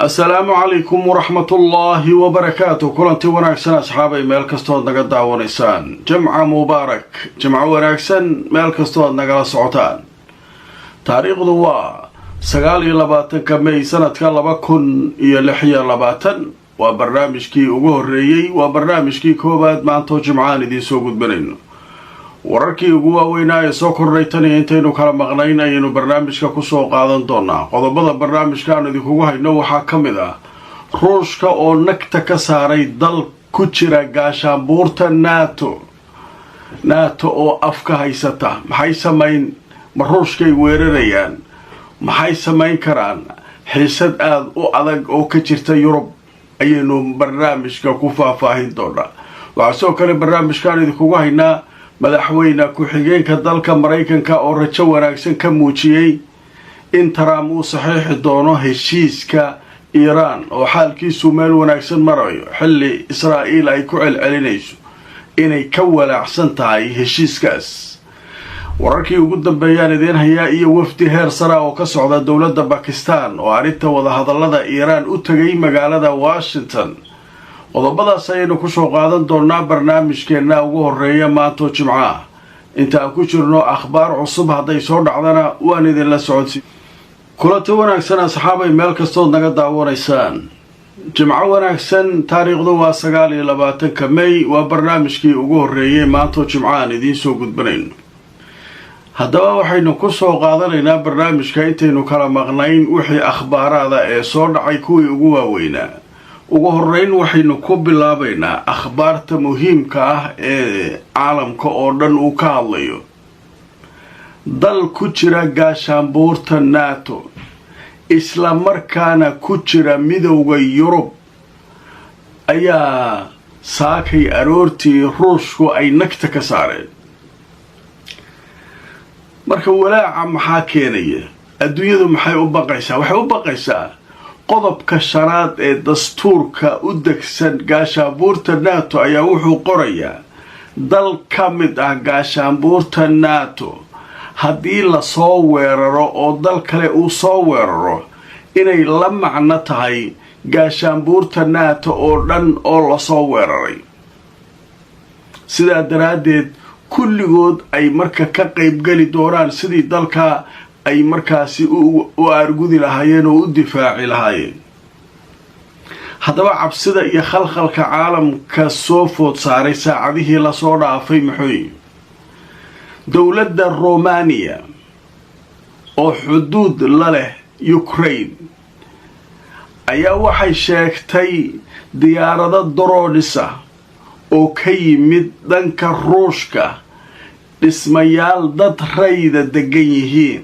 السلام عليكم ورحمة الله وبركاته. كلنتي وناكسن أصحابي ميل كستود نقا داوانيسان جمعة مبارك جمعة وناكسن ميل كستود نقا سعوتان تاريخ دواء سقالي لباتن كمي سنة كالبكن يلحيا لباتن وبرنامجكي ugu horeeyay waa barnaamijkii koobaad maanta jimcaan idin soo gudbinayno wararkii ugu waaweynaa ee soo kordhay tan intaynu kala maqnayn ayaynu barnaamijka ku soo qaadan doonaa qodobada barnaamijkan idinku hayno waxaa kamid ah ruushka oo nagta ka saaray dal ku jira gaashaanbuurta NATO oo afka haysata maxay sameyn ma ruushkay weerarayaan maxay sameyn karaan xiisad aad u adag oo ka jirta Yurub ayaynu barnaamijka ku faahfaahin doonaa waxaa soo kale barnaamijkan idinku haynaa madaxweyne ku-xigeenka dalka Mareykanka oo rajo wanaagsan ka muujiyay in Trump uu saxiixi doono heshiiska Iran oo xaalkiisu meel wanaagsan marayo xilli Israa'iil ay ku celcelinayso inay ka walaacsan tahay heshiiskaas wararkii ugu dambeeyaan idin hayaa iyo wafdi heer sare oo ka socda dawladda Pakistan oo arinta wada hadallada Iran u tagay magaalada Washington qodobadaas ayaynu ku soo qaadan doonaa barnaamijkeena ugu horeeya maanta Jimcaha inta ku jirno akhbaar cusub haday soo dhacdana waan idin la socodsi kulanti wanaagsan asxaabay meel kastood naga daawanaysaan Jimco wanaagsan taariikhdu waa 29 May waa barnaamijkii ugu horeeyay maanta Jimcahan idin soo gudbinayno haddaba waxaynu ku soo qaadanaynaa barnaamijka intaynu kala maqnayn wixii akhbaarada ee soo dhacay kuwii ugu waaweynaa ugu horeyn waxaynu ku bilaabaynaa akhbaarta muhiimka ah ee caalamka oo dhan uu ka hadlayo dal ku jira gaashaanbuurta NATO isla markaana ku jira midowga Yurub ayaa saakay aroortii ruushku ay nagta ka saareen marka walaaca maxaa keenaya adduunyadu maxay u baqaysaa waxay u baqaysaa qodobka shanaad ee dastuurka u degsan gaashaanbuurta NATO ayaa wuxuu qorayaa dal ka mid ah gaashaanbuurta NATO haddii la soo weeraro oo dal kale uu soo weeraro inay la macno tahay gaashaanbuurta NATO oo dhan oo la soo weeraray sidaa daraaddeed kulligood ay marka ka qaybgali doonaan sidii dalka ay markaasi u argudi lahaayeen oo u difaaci lahaayeen haddaba cabsida iyo khalkhalka caalamka soo food saaray saacadihii la soo dhaafay maxay dawladda Romania oo xuduud la leh Ukraine ayaa waxay sheegtay diyaarado drones oo ka yimid dhanka Ruushka dhismayaal dad rayda degan yihiin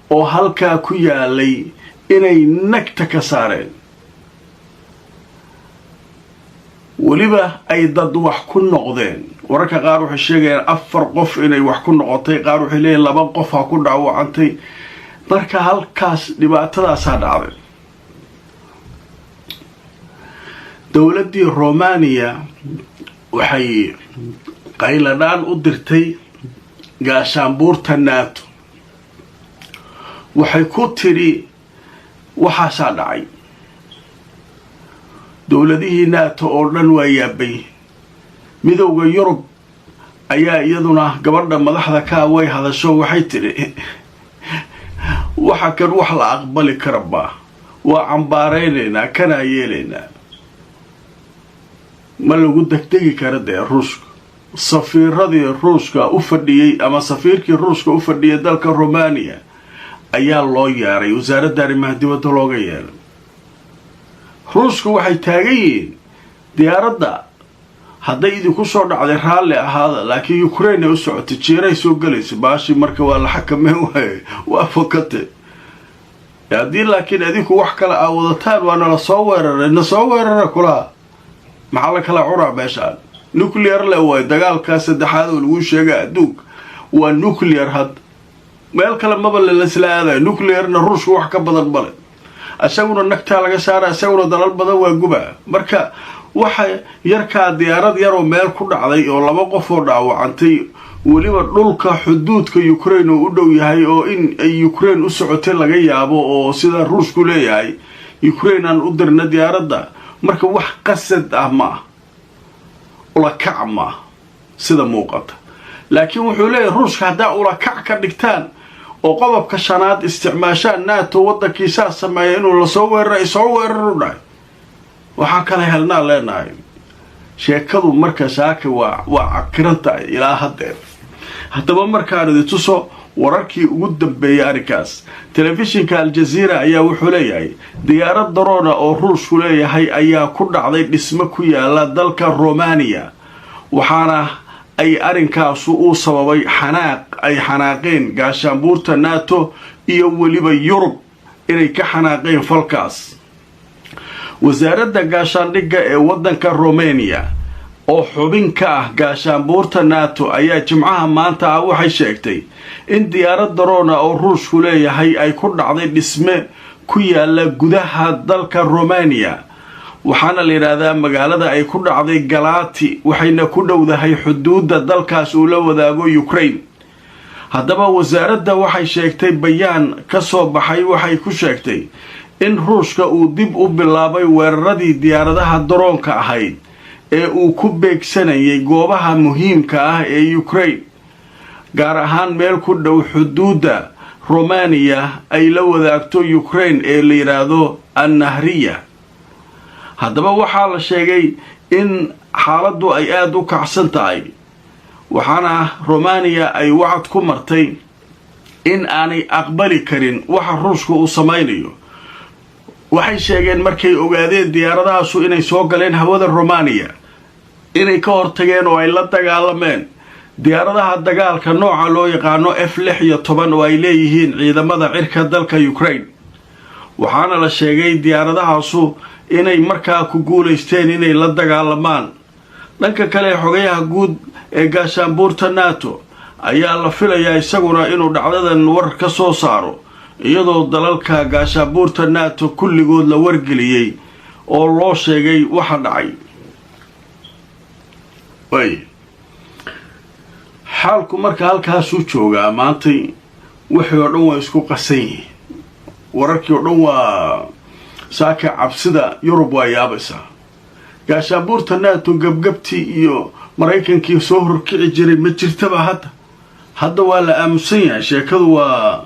oo halkaa ku yaalay inay nagta ka saareen waliba ay dad wax ku noqdeen wararka qaar waxay sheegayaan 4 qof inay wax ku noqotay qaar waxay leeyihiin 2 qof ha ku dhaawacantay marka halkaas dhibaatadaas dhacday dawladda Romania waxay qayladaan u dirtay gaashaanbuurta NATO waxay ku tiri waxa dhacay dawladihii NATO oo dhan waa yaabay midowga Yurub ayaa iyaduna gabadha madaxda ka way hadasho waxay tiri waxa kan wax la aqbali karaba waa cambaareynayna kana yeelayna ma lagu degdegi kara Ruushka safiiradii Ruushka u fadhiyay ama safiirkii Ruushka u fadhiyay dalka Romania ayaa loo yaaray wasaaradda arrimaha dibadda looga yeeray Ruushku waxay taagayeen diyaaradda hadday idinku soo dhacday raalli ahaada laakiin Ukraine u socotay jeeray soo galaysay baashi marka waa la xakameyn waa fakatay hadii laakiin adinku wax kale aa wadataan waana la soo weeraray kula maxaa la kala curaa meeshaan nuclear la way dagaalka saddexaad oo lagu sheegay adduunka waa nuclear had meel kale maba la islaada nuclearna Ruushku wax ka badan bale asaguna nagta laga saaray asaguna dalal badan waa guba marka waxa yarka diyaarad yar oo meel ku dhacday oo 2 qof oo dhaawacantay waliba dhulka xuduudka Ukraine oo u dhow yahay oo in ay Ukraine u socotay laga yaabo oo sida Ruushku leeyahay Ukraine aan u dirna diyaaradda marka wax qasad ah ma ula kac ma sida muuqata laakiin wuxuu leeyahay ruushka hadaa ula kac ka dhigtaan oo qodobka shanaad isticmaashaan NATO wadankiisa sameeyay inuu la soo weeraro dhaay waxa kale helnaa leenahay sheekadu marka saaka waa akiranta ilaa haddaba markaan idin tuso wararkii ugu dambeeyay arikaas telefishinka Al Jazeera ayaa wuxuu leeyahay diyaarad drone oo ruushku leeyahay ayaa ku dhacday dhismo ku yaala dalka Romania waxaana ay arinkaas uu sababay xanaaqeen gaashaanbuurta NATO iyo waliba Yurub inay ka xanaaqeen falkaas wasaaradda gaashaandhigga ee wadanka Romania oo xubin ka ah gaashaanbuurta NATO ayaa jimcaha maanta waxay sheegtay in diyaarad drone oo ruushku leeyahay ay ku dhacday dhisme ku yaala gudaha dalka Romania waxaana la yiraahdaa magaalada ay ku dhacday Galati waxayna ku dhowdahay xuduudda dalkaas uu la wadaago Ukraine haddaba wasaaradda waxay sheegtay bayaan ka soo baxay waxay ku sheegtay in ruushka uu dib u bilaabay weeraradii diyaaradaha droonka ahayd ee uu ku beegsanayay goobaha muhiimka ah ee Ukraine gaar ahaan meel ku dhow xuduudda Romania ay la wadaagto Ukraine ee la yiraahdo An-Nahriya haddaba waxaa la sheegay in xaaladdu ay aad u kacsan tahay waxaana Romania ay wacd ku martay in aanay aqbali karin waxa ruushku uu samaynayo waxay sheegeen markay ogaadeen diyaaradahaasu inay soo galeen hawada Romania inay ka hortageen oo ay la dagaalameen diyaaradaha dagaalka nooca loo yaqaano F-16 oo ay leeyihiin ciidamada cirka dalka Ukraine waxaana la sheegay diyaaradahaasu inay markaa ku guuleysteen inay la dagaalamaan dhanka kale xogayaha guud ee gaashaanbuurta NATO ayaa la filayaa isaguna inuu dhacdadan war ka soo saaro iyadoo dalalka gaashaanbuurta NATO kulligood la wargeliyay oo loo sheegay waxa dhacay xaalku marka halkaas uu joogaa maantay wixii oo dhan waa isku qasan yihiin wararkii oo dhan waa saaka cabsida Yurub waa yaabaysaa gaashaanbuurta NATO gabgabtii iyo Mareykankii soo horkici jiray ma jirtaba hadda waa la aamusan yahay sheekadu waa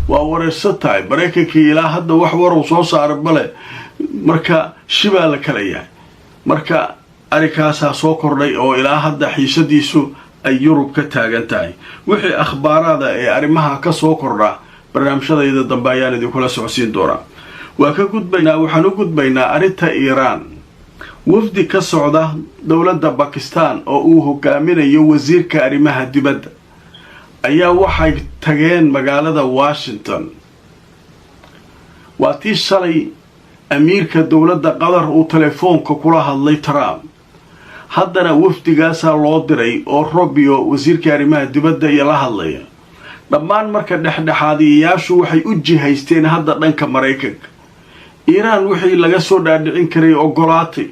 wareersatahay Mareykankii ilaa hadda wax war uu soo saaray bale marka shibaa la kala yahay marka arikaasa soo kordhay oo ilaa hadda xiisadiisu ay Yurub ka taagan tahay wixii akhbaarada ee arimaha ka soo kordha barnaamijyada dambe ayaan idin kula socodsiin doonaa waxaan u gudbaynaa arinta Iran wafdi ka socda dawladda Pakistan oo uu hogaaminayo wasiirka arimaha dibadda ayaa waxay tageen magaalada Washington waatii shalay amiirka dawladda Qatar uu telefoonka kula hadlay Trump haddana wafdigaasa loo diray oo Rubio wasiirka arimaha dibadda iyo la hadlaya dhammaan marka dhexdhexaadiyaashu waxay u jihaysteen hadda dhanka Mareykanka Iran wixii laga soo dhaadhicin karay ogolaatay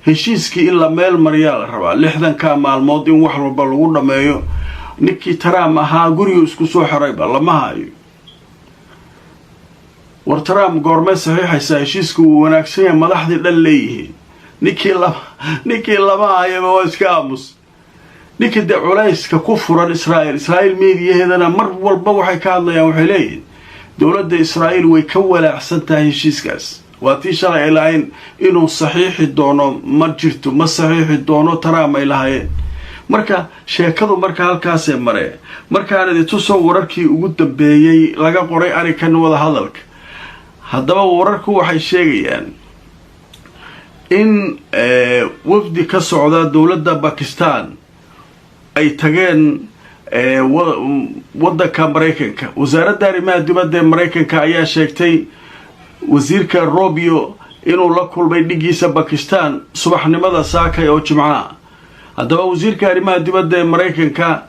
heshiiskii in la meel mariyaa la rabaa 60 maalmood in wax walba lagu dhameeyo ninkii Trump ahaa guriga isku soo xirayba lama hayo war Trump goorma saxiixaysa heshiisku uu wanaagsan yahay madaxdii dhan leeyihiin ninkii lama hayo waa iska aamus ninkii de culayska ku furan Israa'iil meediyaheedana mar walba waxay ka hadlayaan waxay leeyihiin dawladda Israa'iil way ka walaacsan tahay heshiiskaas waatii shalay ilaahin inuu saxiixi doono ma jirto ma saxiixi doono Trump ay lahaayeen marka sheekadu marka halkaas ee mare markaan idin tuso wararkii ugu dambeeyay laga qoray arikan wada hadalka haddaba wararku waxay sheegayaan in wafdi ka socda dawladda Pakistan ay tageen wadanka Mareykanka wasaaradda arrimaha dibadda ee Mareykanka ayaa sheegtay wasiirka Rubio inuu la kulmay dhigiisa Pakistan subaxnimada saakay oo Jimcaha haddaba wasiirka arrimaha dibadda ee Mareykanka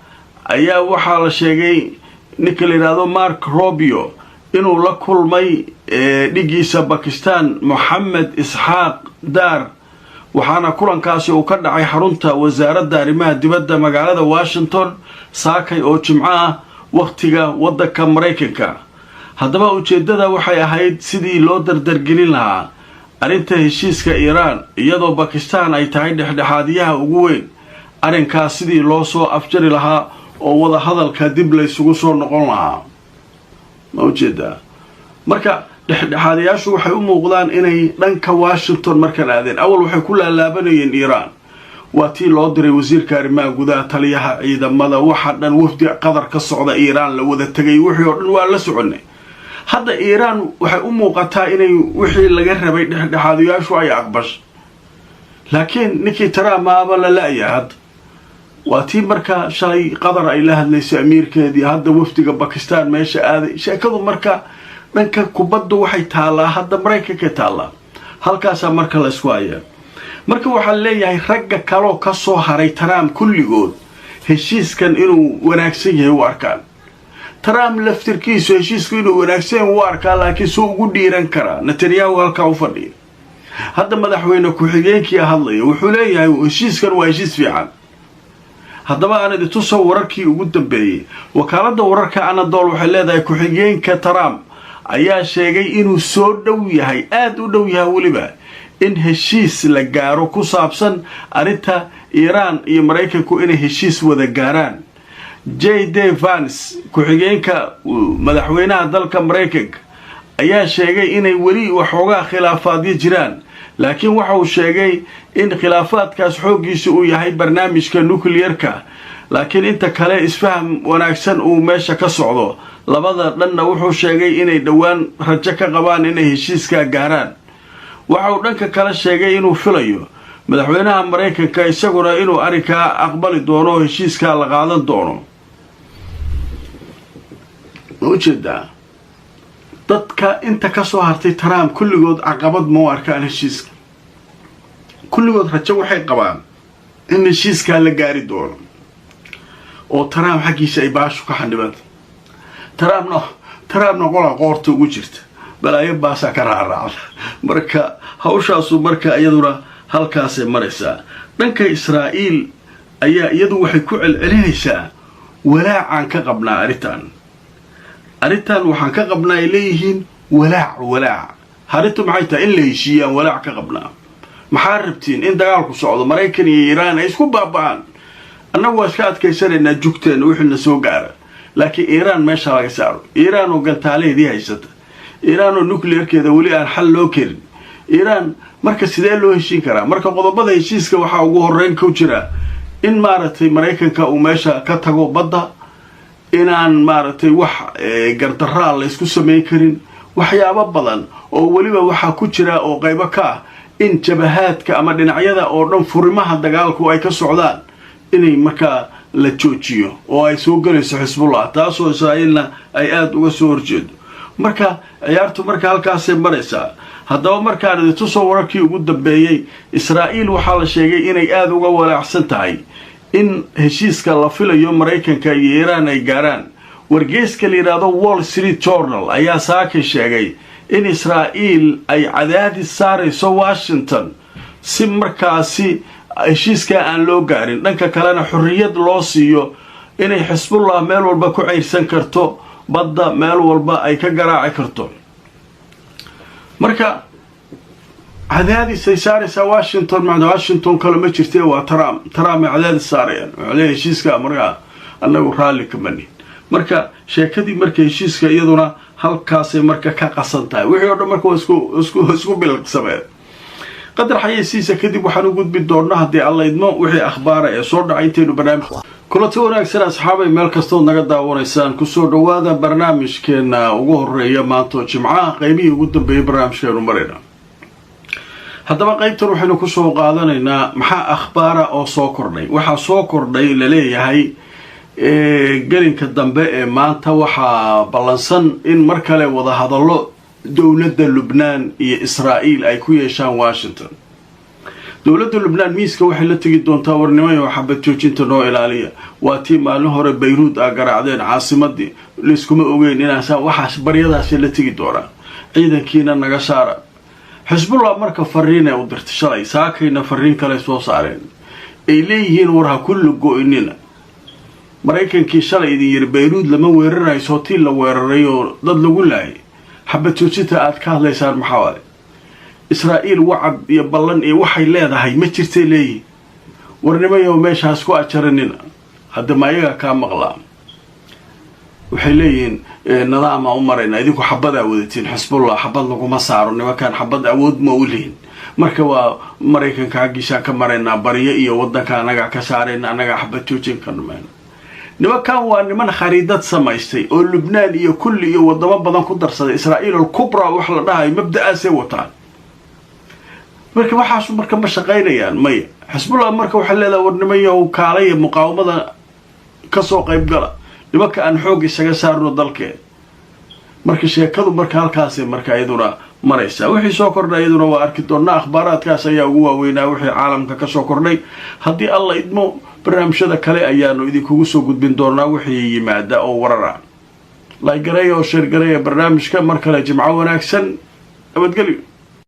ayaa waxaa la sheegay ninka la yiraahdo Mark Rubio inuu la kulmay dhigiisa Pakistan Mohammed Ishaq Dar waxaana kulankaasi uu ka dhacay xarunta wasaaradda arrimaha dibadda magaalada Washington saakay oo Jimcaha waqtiga wadanka Mareykanka haddaba ujeeddada waxay ahayd sidii loo dardargelin lahaa arrinta heshiiska iiraan iyadoo bakistaan ay tahay dhexdhexaadiyaha ugu weyn arrinkaas sidii loo soo afjari lahaa oo wada hadalka dib laysugu soo noqon lahaa ma ujeedaa marka dhexdhexaadayaashu waxay u muuqdaan inay dhanka Washington markan aadeen awal waxay ku laalaabanayeen Iiraan waa tii loo diray wasiirka arrimaha gudaha taliyaha ciidamada waxa dhan wafdi qadar ka socda Iiraan la wada tagay wixii oo dhan waa la soconay hadda Iiraan waxay u muuqataa inay wixii laga rabay dhexdhexaadayaashu ay aqbash laakiin ninkii taraamaaba la laayahay waa tii marka shalay qadar ay la hadlaysay amiirkeedii hadda wafdiga Pakistan meesha aaday sheekadu marka dhanka kubaddu waxay taalaa hadda Mareykanka taalaa halkaas marka la isku hayaa marka waxa leeyahay ragga kale oo ka soo haray Trump kulligood heshiiskan inuu wanaagsan yahay u arkaan Trump laftirkiisu heshiisku inuu wanaagsan yahay u arkaa laakiin soo ugu dhiiran kara Netanyahu halka u fadhiyo hadda madaxweyne ku-xigeenkii hadlaya wuxuu leeyahay heshiiskan waa heshiis fiican haddaba aan idin tuso wararkii ugu dambeeyay wakaaladda wararka Anadolu waxay leedahay ku-xigeenka Trump ayaa sheegay inuu soo dhow yahay aad u dhow yahay waliba in heshiis la gaaro ku saabsan arinta Iiraan iyo Mareykanku inay heshiis wada gaaraan J.D. Vance ku-xigeenka madaxweynaha dalka Mareykanka ayaa sheegay inay weli waxoogaa khilaafaadyo jiraan laakiin waxa uu sheegay in khilaafaadkaas xoogiisa uu yahay barnaamijka nuclearka laakiin inta kale isfaham wanaagsan uu meesha ka socdo labada dhanna wuxuu sheegay inay dhawaan rajo ka qabaan inay heshiiska gaaraan waxa uu dhanka kale sheegay inuu filayo madaxweynaha Mareykanka isaguna inuu arrinka aqbali doono heshiiska la qaadan doono ujeedaa dadka inta ka soo hartay Trump kulligood caqabad ma arkaan heshiiska kulligood rajo waxay qabaan in heshiiska la gaari doono oo Trump xaqiisa ay baashu ka xanibad Trump qola qoorta ugu jirta balaayo baasa ka raacda marka hawshaasu marka iyaduna halkaas ay maraysaa dhanka Israa'iil ayaa iyadu waxay ku celcelinaysaa walaacan ka qabnaa arrintan waxaan ka qabnaa ay leeyihiin walaac harintu maxay tahay in la heshiiyaan walaac ka qabnaa maxaa rabtiin in dagaalku socdo Mareykan iyo Iiraan ay isku baaba'aan annagu waa iska adkaysanayna jugteen wixii soo gaara laakiin Iiraan meesha laga saaro Iiraan oo gantaaleedii haysata Iiraan oo nuclearkeeda wali aan xal loo karin Iiraan marka sidee loo heshiin karaa marka qodobada heshiiska waxa ugu horeyn ku jira in maaragtay Mareykanka uu meesha ka tago badda inaan maaragtay wax gardarraa la isku sameyn karin waxyaabo badan oo waliba waxa ku jira oo qaybo ka ah in jabahaadka ama dhinacyada oo dhan furimaha dagaalku ay ka socdaan inay marka la joojiyo oo ay soo galayso Xisbullah taasoo Israa'iilna ay aad uga soo horjeedo marka ciyaartu marka halkaas ay maraysaa haddaba markaan idin tuso wararkii ugu dambeeyay Israa'iil waxa la sheegay inay aad uga walaacsan tahay in heshiiska la filayo Mareykanka iyo Iiraan ay gaaraan wargeyska la yiraahdo Wall Street Journal ayaa saaka sheegay in Israa'iil ay cadaadis saarayso Washington si markaasi heshiiska aan loo gaarin dhanka kalena xurriyad loo siiyo inay Xisbullah meel walba ku ceyrsan karto badda meel walba ay ka garaaci karto marka cadaadis ay saaraysaa Washington kale ma jirtee waa Trump cadaadis saarayaan wala heshiiska markaa annagu raalli ka manin marka sheekadii marka heshiiska iyaduna halkaas ay marka ka qasan tahay wixii oo dhan marka isku bilqsameen qadar xayeysiisa kadib waxaan u gudbi doonaa hadii alla idmo wixii akhbaar ee soo dhacay inteenu barnaamij kulanti wanaagsan asxaabay meel kastoo naga daawanaysaan ku soo dhawaada barnaamijkeena ugu horeeya maanta Jimcaha qaybihii ugu dambeeyay barnaamijkeenu marayna haddaba qaybtan waxaynu ku soo qaadanaynaa maxaa akhbaara oo soo kordhay waxa soo kordhay la leeyahay gelinka dambe ee maanta waxa ballansan in mar kale wada hadallo dowladda Lubnaan iyo Israa'iil ay ku yeeshaan Washington dowladda Lubnaan miiska waxay la tagi doontaa warnimo iyo xabad joojinta noo ilaaliya waa tii maalin hore Beirut garaacdeen caasimadii liskuma ogeyn inaasan waxaas baryadaas la tagi doonaa ciidankiina naga saara Xisbullah marka fariin ay u dirtay shalay saakayna fariin kale soo saareen ay leeyihiin war ha kullu go'inina maraykankii shalay idin yiri Beirut lama weerarayso tii la weeraray oo dad lagu laayay xabad joojinta aad ka hadlaysaan maxaa waaye Israa'iil wacad iyo ballan iyo waxay leedahay ma jirtay leeyahay warnimayo meeshaas ku ajaranina hadda ma ayaga ka maqlaa waxay leeyihiin nidaam u marayna idinku xabad awoodatiin xisbullah xabad lagu ma saaro nimankan xabad awood ma u leeyin marka waa maraykanka xaqiisa ka marayna bariyo iyo wadanka anaga ka saarayna anaga xabad joojin karnaa nimankan waa niman khariidad samaystay oo Lubnaan iyo kulli iyo wadamo badan ku darsaday Israa'iil al-Kubra wax la dhahay mabda'aasay wataan marka waxaas marka ma shaqaynayaan may xisbullah marka waxa leedahay warnimayo kaalay muqaawamada ka soo qayb gala nimanka aan xoog isaga saarno dalkeed marka sheekadu marka halkaas marka ayaduna maraysa wixii soo kordhay ayaduna waa arki doonaa akhbaaraadkaas ayaa ugu waaweynaa wixii caalamka ka soo kordhay haddii alla idmo barnaamijyada kale ayaanu idinkugu soo gudbin doonaa wixii yimaada oo warara like gareeyo share gareeyo barnaamijka mar kale jimco wanaagsan nabadgelyo